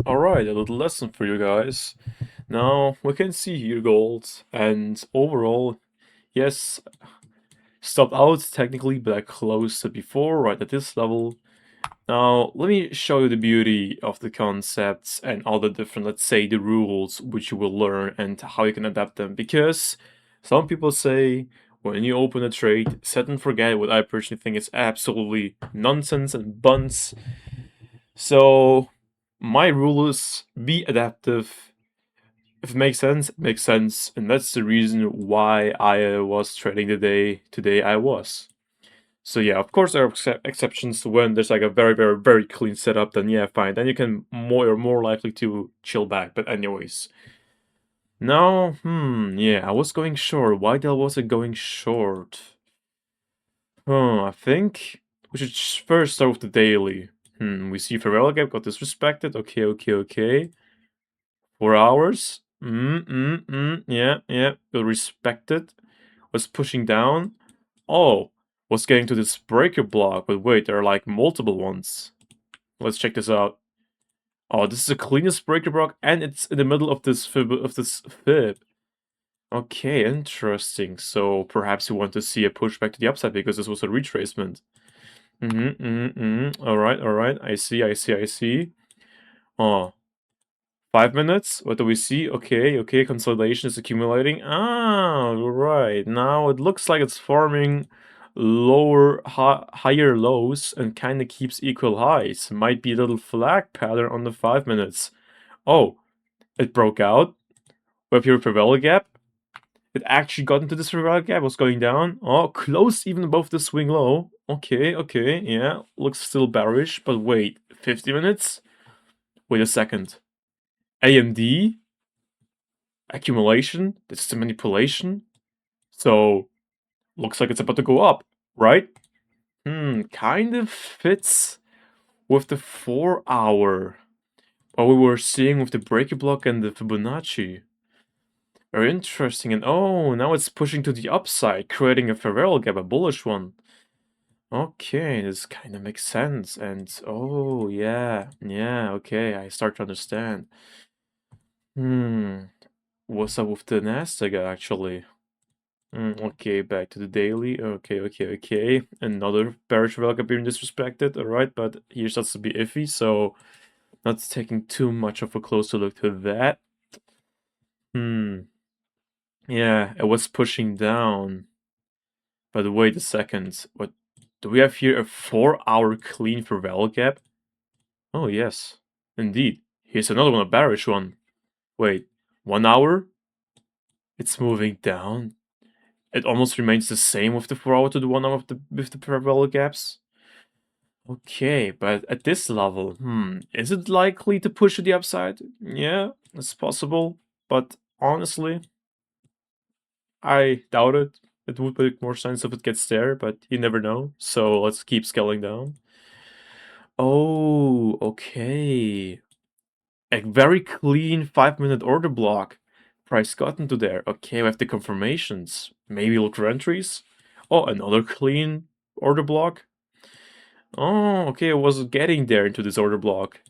Alright, a little lesson for you guys. Now, we can see here gold, and overall, yes, stopped out technically, but I closed it before, right at this level. Now, let me show you the beauty of the concepts and all the different, let's say, the rules which you will learn and how you can adapt them. Because some people say when you open a trade, set and forget, what I personally think is absolutely nonsense and buns. So, my rule is be adaptive. If it makes sense, it makes sense. And that's the reason why I was trading the day today I was. So yeah, of course there are exceptions when there's like a very, very, very clean setup, then yeah, fine. Then you can you're more likely to chill back. But anyways. Now, yeah, I was going short. Why the hell was it going short? I think we should first start with the daily. We see Pharrell Gap got disrespected. Okay, okay, okay. 4 hours. Yeah, yeah. Will respect it. Was pushing down. Oh, was getting to this breaker block, but wait, there are like multiple ones. Let's check this out. Oh, this is the cleanest breaker block, and it's in the middle of this fib. Okay, interesting. So perhaps you want to see a pushback to the upside because this was a retracement. All right, all right. I see, I see, I see. Oh, 5 minutes? What do we see? Okay, okay, consolidation is accumulating. Ah, right. Now it looks like it's forming higher lows and kind of keeps equal highs. Might be a little flag pattern on the 5 minutes. Oh, it broke out. We have here a Favela gap. It actually got into this Favela gap, was going down. Oh, close even above the swing low. Okay, okay, yeah. Looks still bearish, but wait, 50 minutes? Wait a second. AMD? Accumulation? This is a manipulation? So, looks like it's about to go up, right? Kind of fits with the 4 hour. What we were seeing with the breaker block and the Fibonacci. Very interesting. And oh, now it's pushing to the upside, creating a Ferrell gap, a bullish one. Okay, this kind of makes sense. And oh, yeah, yeah, okay, I start to understand. Hmm, what's up with the Nasdaq actually? Okay, back to the daily. Okay, okay, okay. Another bearish Velka being disrespected. Alright, but here starts to be iffy, so not taking too much of a closer look to that. Yeah, it was pushing down. But wait a second. What do we have here? A 4 hour clean for Val gap? Oh yes. Indeed. Here's another one, a bearish one. Wait, 1 hour? It's moving down. It almost remains the same with the 4 hour to the 1 hour with the parallel gaps. Okay, but at this level, is it likely to push to the upside? Yeah, it's possible, but honestly, I doubt it. It would make more sense if it gets there, but you never know. So let's keep scaling down. Oh, okay. A very clean 5 minute order block. Price got into there. Okay, we have the confirmations. Maybe look for entries. Oh, another clean order block. Oh, okay, I was getting there into this order block.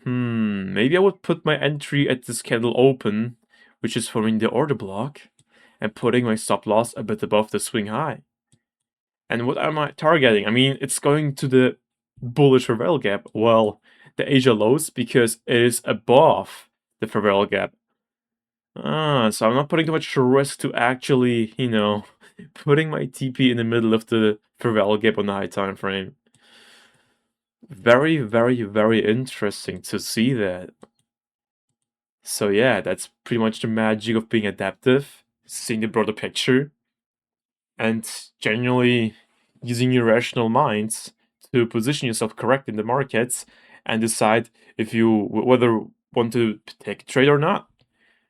Maybe I would put my entry at this candle open, which is forming the order block, and putting my stop loss a bit above the swing high. And what am I targeting? I mean, it's going to the bullish Farewell gap. Well, the Asia lows because it is above the Farewell gap. So I'm not putting too much risk to actually, putting my TP in the middle of the Farewell gap on the high time frame. Very, very, very interesting to see that. So yeah, that's pretty much the magic of being adaptive, seeing the broader picture, and genuinely using your rational minds to position yourself correct in the markets and decide if you whether want to take a trade or not,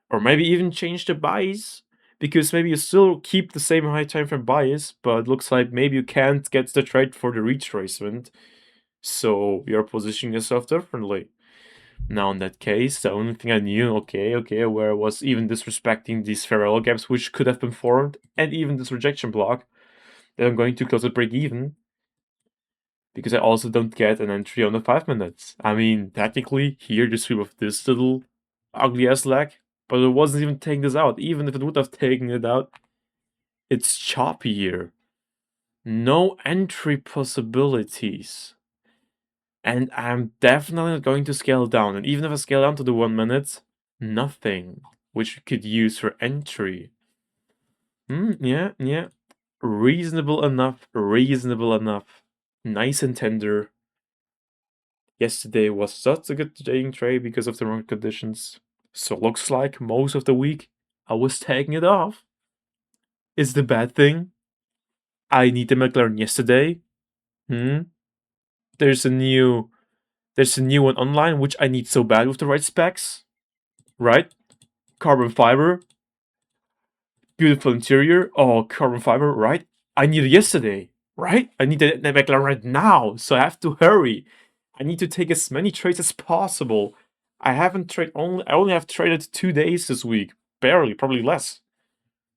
or maybe even change the bias because maybe you still keep the same high time frame bias, but looks like maybe you can't get the trade for the retracement, so you're positioning yourself differently. Now, in that case, the only thing I knew, okay, where I was even disrespecting these Farrell gaps, which could have been formed, and even this rejection block, that I'm going to close at break even. because I also don't get an entry on the 5 minutes. I mean, technically, here the sweep of this little ugly ass leg, but it wasn't even taking this out. Even if it would have taken it out, it's choppy here. No entry possibilities. And I'm definitely not going to scale down. And even if I scale down to the 1 minute, nothing which we could use for entry. Yeah. Reasonable enough, reasonable enough. Nice and tender. Yesterday was such a good trading trade because of the market conditions. So looks like most of the week I was taking it off. Is the bad thing? I need the McLaren yesterday. There's a new one online which I need so bad with the right specs. Right? Carbon fiber. Beautiful interior. Oh, carbon fiber, right? I need it yesterday, right? I need the McLaren right now, so I have to hurry. I need to take as many trades as possible. I only have traded 2 days this week. Barely, probably less.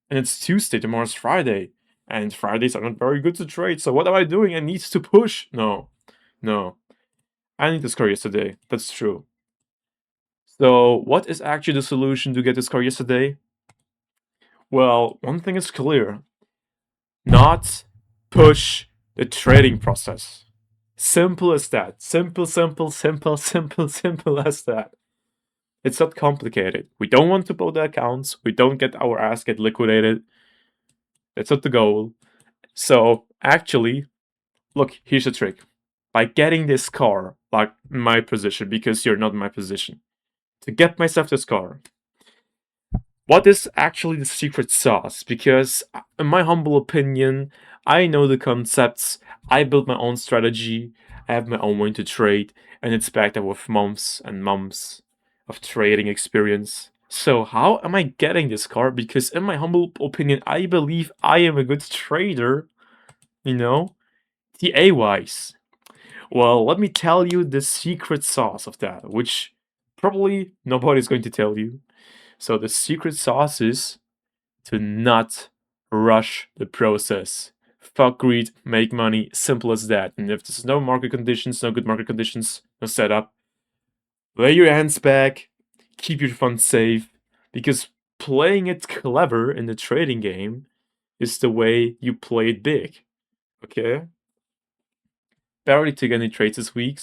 And it's Tuesday, tomorrow's Friday. And Fridays are not very good to trade, so what am I doing? I need to push. No. I need this car yesterday. That's true. So, what is actually the solution to get this car yesterday? Well, one thing is clear. Not push the trading process. Simple as that. Simple as that. It's not complicated. We don't want to blow the accounts. We don't get our ass get liquidated. That's not the goal. So actually, look, here's the trick. By getting this car, like my position, because you're not in my position, to get myself this car, what is actually the secret sauce? Because, in my humble opinion, I know the concepts, I built my own strategy, I have my own way to trade, and it's backed up with months and months of trading experience. So, how am I getting this car? Because, in my humble opinion, I believe I am a good trader, you know, TA wise. Well, let me tell you the secret sauce of that, which probably nobody's going to tell you. So the secret sauce is to not rush the process. Fuck greed, make money, simple as that. And if there's no market conditions, no good market conditions, no setup, lay your hands back, keep your funds safe, because playing it clever in the trading game is the way you play it big. Okay? Barely took any trades this week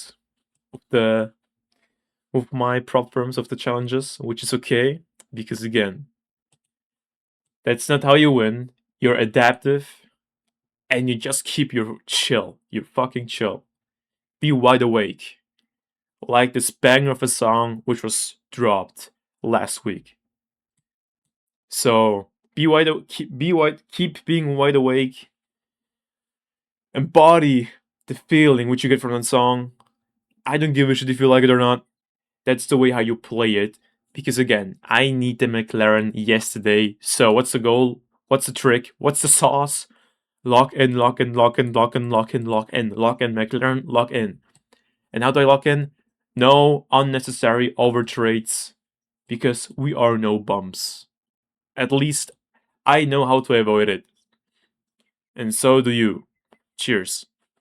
with my prop firms of the challenges, which is okay, because again, that's not how you win. You're adaptive, and you just keep your chill. You fucking chill. Be wide awake. Like this banger of a song which was dropped last week. So keep being wide awake. Embody the feeling which you get from that song. I don't give a shit if you like it or not. That's the way how you play it. Because again, I need the McLaren yesterday. So what's the goal? What's the trick? What's the sauce? Lock in, McLaren, lock in. And how do I lock in? No unnecessary overtrades, because we are no bumps. At least I know how to avoid it. And so do you. Cheers.